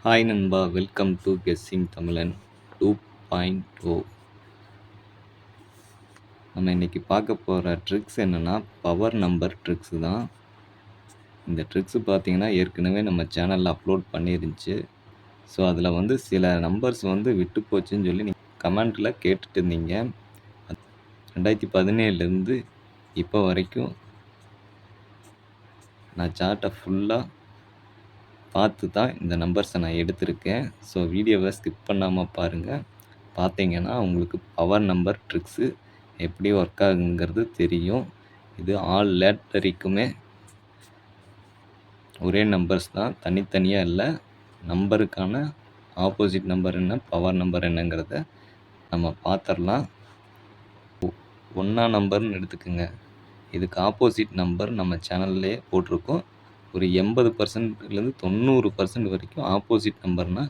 Hi நண்பா, welcome to guessing தமிழன் 2.0. நம்ம இன்னைக்கு பார்க்க போகிற ட்ரிக்ஸ் என்னென்னா பவர் நம்பர் ட்ரிக்ஸு தான். இந்த ட்ரிக்ஸு பார்த்தீங்கன்னா ஏற்கனவே நம்ம சேனலில் அப்லோட் பண்ணிருந்துச்சு. ஸோ அதில் சில நம்பர்ஸ் விட்டு போச்சுன்னு சொல்லி நீங்கள் கமெண்ட்டில் கேட்டுட்டு இருந்தீங்க. 2017லேருந்து இப்போ வரைக்கும் நான் சார்ட்டை ஃபுல்லாக பார்த்து தான் இந்த நம்பர்ஸை நான் எடுத்திருக்கேன். ஸோ வீடியோவை ஸ்கிப் பண்ணாமல் பாருங்கள். பார்த்தீங்கன்னா உங்களுக்கு பவர் நம்பர் ட்ரிக்ஸு எப்படி ஒர்க் ஆகுங்கிறது தெரியும். இது ஆல் லேட்டரிக்குமே ஒரே நம்பர்ஸ் தான், தனித்தனியாக இல்லை. நம்பருக்கான ஆப்போசிட் நம்பர் என்ன, பவர் நம்பர் என்னங்கிறத நம்ம பார்த்துடலாம். 1 நம்பர்னு எடுத்துக்கோங்க. இதுக்கு ஆப்போசிட் நம்பர் நம்ம சேனல்லே போட்டிருக்கோம். ஒரு 80%லேருந்து 90% வரைக்கும் ஆப்போசிட் நம்பர்னால்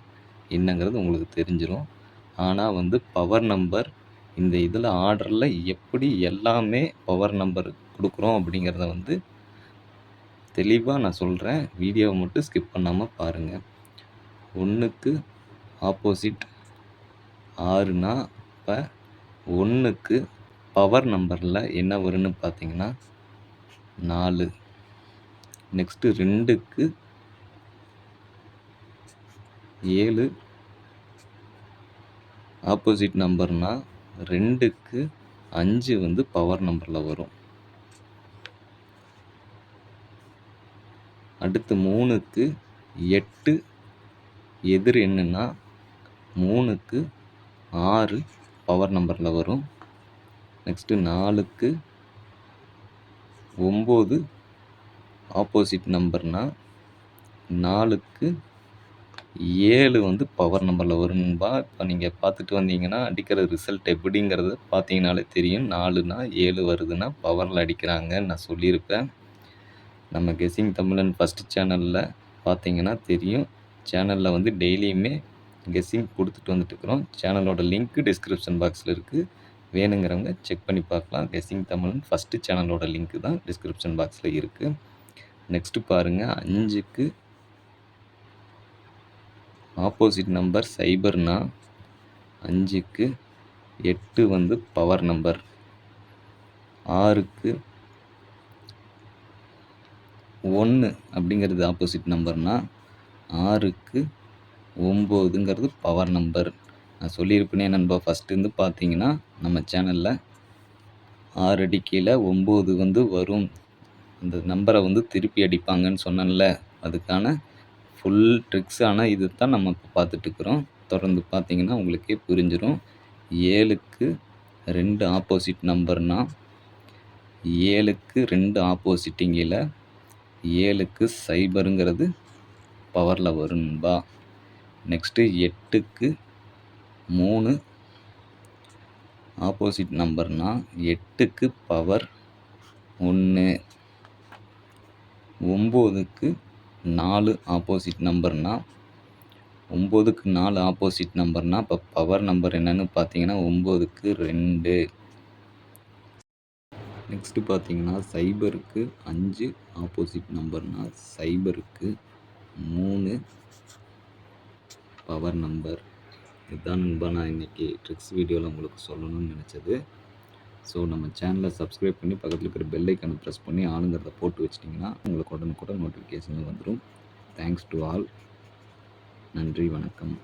என்னங்கிறது உங்களுக்கு தெரிஞ்சிடும். ஆனால் பவர் நம்பர் இந்த இதில் ஆர்டரில் எப்படி எல்லாமே பவர் நம்பர் கொடுக்குறோம் அப்படிங்கிறத தெளிவாக நான் சொல்கிறேன். வீடியோவை மட்டும் ஸ்கிப் பண்ணாமல் பாருங்கள். 1க்கு ஆப்போசிட் 6னா இப்போ 1க்கு பவர் நம்பரில் என்ன வரும்னு பார்த்தீங்கன்னா 4. நெக்ஸ்ட்டு 2க்கு 7 ஆப்போசிட் நம்பர்னால் 2க்கு 5 பவர் நம்பரில் வரும். அடுத்து 3க்கு 8 எதிர் எண்ணுன்னா 3க்கு 6 பவர் நம்பரில் வரும். நெக்ஸ்ட்டு 4க்கு 9 ஆப்போசிட் நம்பர்னால் 4க்கு 7 பவர் நம்பரில் வரும்பா. இப்போ நீங்கள் பார்த்துட்டு வந்தீங்கன்னா அடிக்கிற ரிசல்ட் எப்படிங்கிறது பார்த்தீங்கனாலே தெரியும். 4னா 7 வருதுன்னா பவரில் அடிக்கிறாங்கன்னு நான் சொல்லியிருப்பேன். நம்ம கெஸ்ஸிங் தமிழன் ஃபஸ்ட்டு சேனலில் பார்த்தீங்கன்னா தெரியும். சேனலில் டெய்லியுமே கெஸ்ஸிங் கொடுத்துட்டு வந்துட்டுருக்குறோம். சேனலோட லிங்க்கு டிஸ்கிரிப்ஷன் பாக்ஸில் இருக்குது. வேணுங்கிறவங்க செக் பண்ணி பார்க்கலாம். கெஸ்ஸிங் தமிழன் ஃபஸ்ட்டு சேனலோட லிங்க்கு தான் டிஸ்கிரிப்ஷன் பாக்ஸில் இருக்குது. நெக்ஸ்ட்டு பாருங்கள், 5க்கு ஆப்போசிட் நம்பர் சைபர்னா 5க்கு 8 பவர் நம்பர். 6க்கு 1 அப்படிங்கிறது ஆப்போசிட் நம்பர்னால் 6க்கு 9ங்கிறது பவர் நம்பர். நான் சொல்லியிருப்பேனே நண்பா, ஃபஸ்ட்டு பார்த்தீங்கன்னா நம்ம சேனலில் 6 அடி கீழே 9 வரும். அந்த நம்பரை திருப்பி அடிப்பாங்கன்னு சொன்னேன்ல, அதுக்கான ஃபுல் ட்ரிக்ஸ். ஆனால் இது தான் நம்ம இப்போ பார்த்துட்ருக்குறோம். தொடர்ந்து பார்த்தீங்கன்னா உங்களுக்கே புரிஞ்சிடும். 7க்கு 2 ஆப்போசிட் நம்பர்னால் 7க்கு 2 ஆப்போசிட்டிங்கில் 7க்கு 0ங்கிறது பவரில் வரும்பா. நெக்ஸ்ட்டு 8க்கு 3 ஆப்போசிட் நம்பர்னால் 8க்கு பவர் 1. 9க்கு 4 ஆப்போசிட் நம்பர்னால் 9க்கு 4 ஆப்போசிட் நம்பர்னால் இப்போ பவர் நம்பர் என்னென்னு பார்த்தீங்கன்னா 9க்கு 2. நெக்ஸ்ட்டு பார்த்தீங்கன்னா 0க்கு 5 ஆப்போசிட் நம்பர்னால் 0க்கு 3 பவர் நம்பர். இதுதான் நண்பா நான் இன்றைக்கி ட்ரிக்ஸ் வீடியோவில் உங்களுக்கு சொல்லணும்னு நினச்சது. ஸோ நம்ம சேனலை சப்ஸ்கிரைப் பண்ணி பக்கத்தில் இருக்கிற பெல் ஐக்கானை ப்ரெஸ் பண்ணி ஆளுங்கிறத போட்டு வச்சிட்டிங்கன்னா உங்களுக்கு உடனுக்குடன் நோட்டிஃபிகேஷன் வந்துடும். Thanks to all. நன்றி, வணக்கம்.